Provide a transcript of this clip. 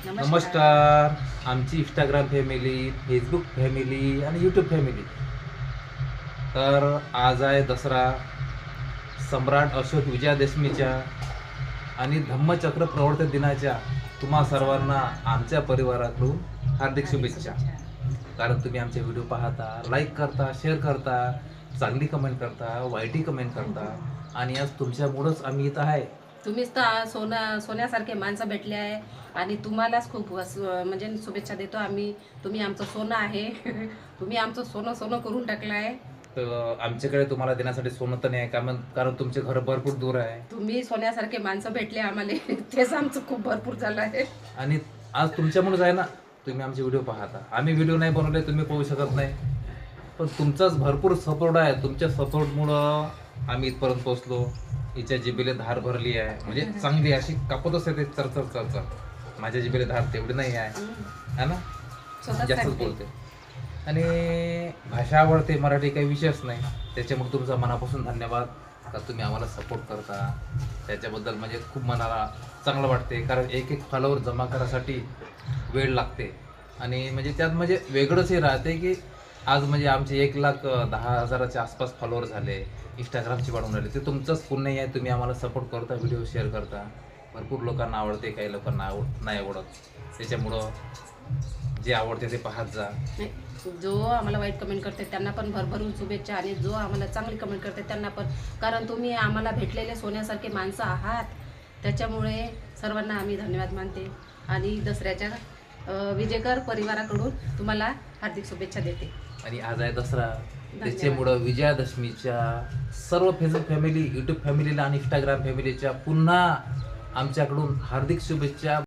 नमस्कार आमची Instagram family, Facebook family आणि यूट्यूब फॅमिली. तर आज आहे दसरा, सम्राट अशोक विजयादशमीच्या आणि धम्मचक्र प्रवर्तन दिनाच्या तुम्हा सर्वांना आमच्या परिवाराकडून हार्दिक शुभेच्छा. कारण तुम्ही आमचे व्हिडिओ पाहता, लाईक करता, शेअर करता, चांगली कमेंट करता, वाईटही कमेंट करता आणि आज तुमच्यामुळंच आम्ही इथं आहे. तुम्हीच तर सोन्यासारखे माणसं भेटले आहे आणि तुम्हालाच खूप म्हणजे शुभेच्छा देतो आम्ही. तुम्ही आमचं सोनं आहे. तुम्ही आमचं सोनं सोनं करून टाकलं आहे. तर आमच्याकडे तुम्हाला देण्यासाठी सोनं तर नाही आहे, कारण तुमचे घर भरपूर दूर आहे. तुम्ही सोन्यासारखे माणसं भेटले आम्हाला, तेच आमचं खूप भरपूर झालं आहे. आणि आज तुमच्यामुळेच आहे ना, तुम्ही आमचे व्हिडिओ पाहता. आम्ही व्हिडिओ नाही बनवले, तुम्ही पाहू शकत नाही, पण तुमचाच भरपूर सपोर्ट आहे. तुमच्या सपोर्टमुळं आम्ही इथपर्यंत पोहोचलो. हिच्या जिभेला धार भरली आहे, म्हणजे चांगली अशी कापतच येते चरचर चरचर. माझ्या जिभेला धार तेवढी नाही आहे, है ना, स्वतःच जास्तच सांगते. बोलते. आणि भाषा आवडते, मराठी काही विषयच नाही. त्याच्यामुळे तुमचा मनापासून धन्यवाद का तुम्ही आम्हाला सपोर्ट करता. त्याच्याबद्दल म्हणजे खूप मनाला चांगलं वाटते, कारण एक एक फॉलोवर जमा करायसाठी वेळ लागते. आणि म्हणजे त्यात म्हणजे वेगळंच हे राहते की आज म्हणजे आमचे 1,10,000च्या आसपास फॉलोवर झाले, इंस्टाग्रामची वाढून राहिले. ते तुमचंच पुण्य आहे. तुम्ही आम्हाला सपोर्ट करता, व्हिडिओ शेअर करता. भरपूर लोकांना आवडते, काही लोकांना नाही आवडत. त्याच्यामुळं जे आवडते ते पाहत जा. नाही, जो आम्हाला वाईट कमेंट करते त्यांना पण भरभरून शुभेच्छा, आणि जो आम्हाला चांगली कमेंट करते त्यांना पण. कारण तुम्ही आम्हाला भेटलेले सोन्यासारखे माणसं आहात, त्याच्यामुळे सर्वांना आम्ही धन्यवाद मानते. आणि दसऱ्याच्या विजेकर परिवाराकडून तुम्हाला हार्दिक शुभेच्छा देते. आणि आज आहे दसरा, त्याच्यामुळं विजयादशमीच्या सर्व फेसबुक फॅमिली, यूट्यूब फॅमिलीला आणि इंस्टाग्राम फॅमिलीच्या पुन्हा आमच्याकडून हार्दिक शुभेच्छा.